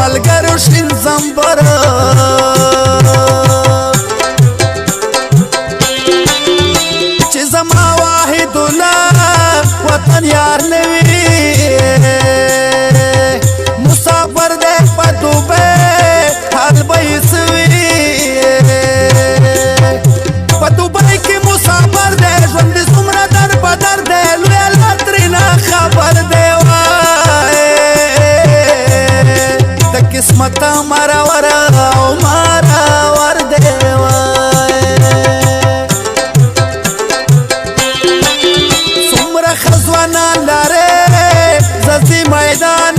ملګرو شین زمبر چې زما واحد الله وطن یار نوي مسافر دې په دوبه حال به سوي په دوبه کې مسافر دې ژوند څومره در بدر دې لوی لاترینا خبر دې قسمت مارا ورا او مارا ور دیوا سمرا خزوانا لاره ززی میدان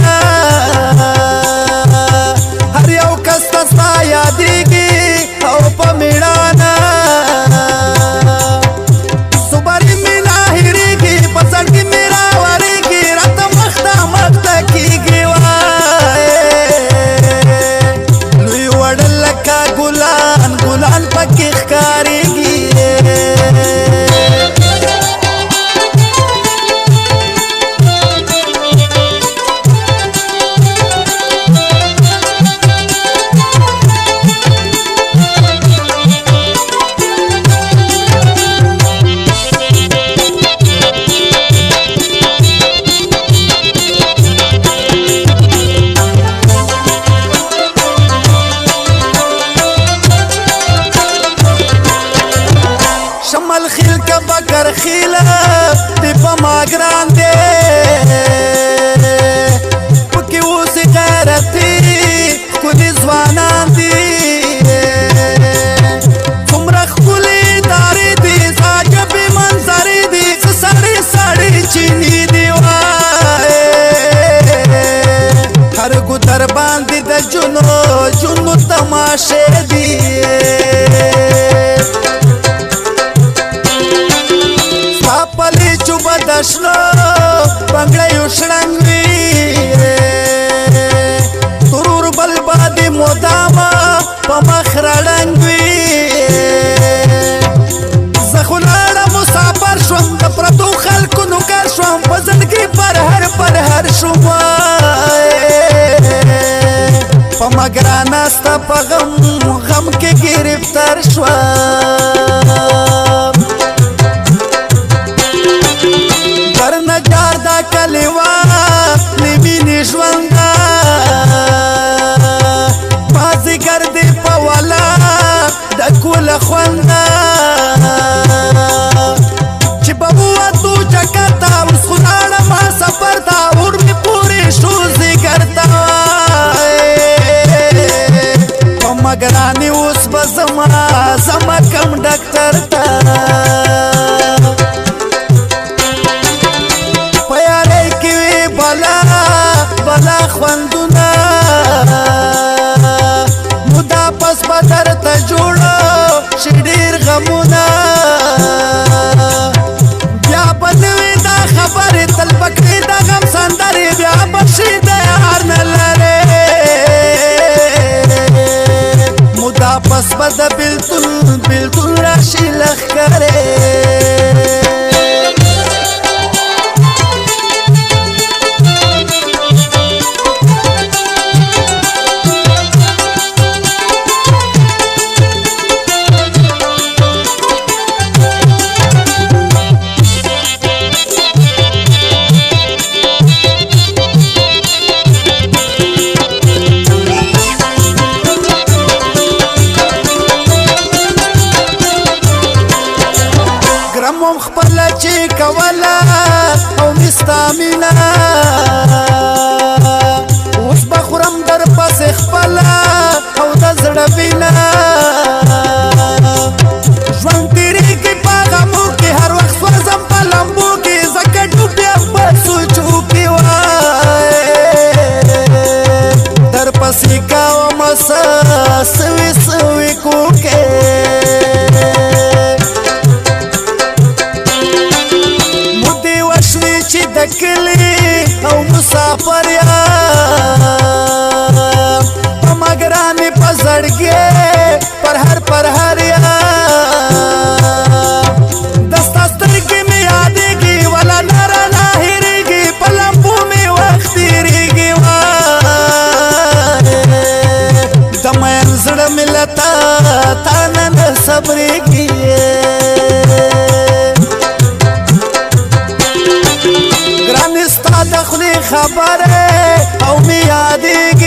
هر یو کس تستا یادیگی او پا میڑانا صبری مینا هیریگی پسنگی میرا وریگی رات مختا مختا کیگی ګلان پکې ښکارېږي شمال خیل کا بکر خیل دی پا ما گران دے پکی اوسی غیرتی کلی زوانان دی کمرخ کلی داری دی ساجبی منظری دی ساری ساری چینی دی هر گو در باندی دا جنو تماشے دی دشنو بنگړیو شړنګوي ترور بل باندې مودامه په مخ راړنګوي زه خو لاړم مسافر شوم د پردو خلکو نوکر شوم په زندګي پر هر شوم په ما ګرانه ستا په غم کې ګرفتار شوم کلیوا لمینی ژونده مازدیګر دی په والا د کوله خونده چې به ووتو چکر ته اوس خو لاړم سفر ته اور مې پورې شو ځیګر ته په ما ګرانې اوس به زما کم ډاکټر ته بلا خوندونه مودا پس بدر ته جوړو شډیر غمونه بیا بدوي دا خبره تل پکې دا غم سندري بیا بشي د یار نه لره مودا پس بد بلتون راشي لخ ستا مینا اوس بخورم در پس خپلا او د زړه وینا ژوند تیریږي په غمو کې هر وخت سوځم په لمبو کې ځکه ډوبیم په سوچو کې وای در پسې کوم سوي سوي کوکې مودې وشوې چې د کلي او مسافر یم په مګرانې په زړګي پر هر یم دستا سترګې مې یادېږي ولا نره نه هېرېږي په لمبو مې وخت تېرېږي وای د مین زړه مې له تا نه نه صبرېږي ګرانې ستا د خولې خبرې او مې یادېږي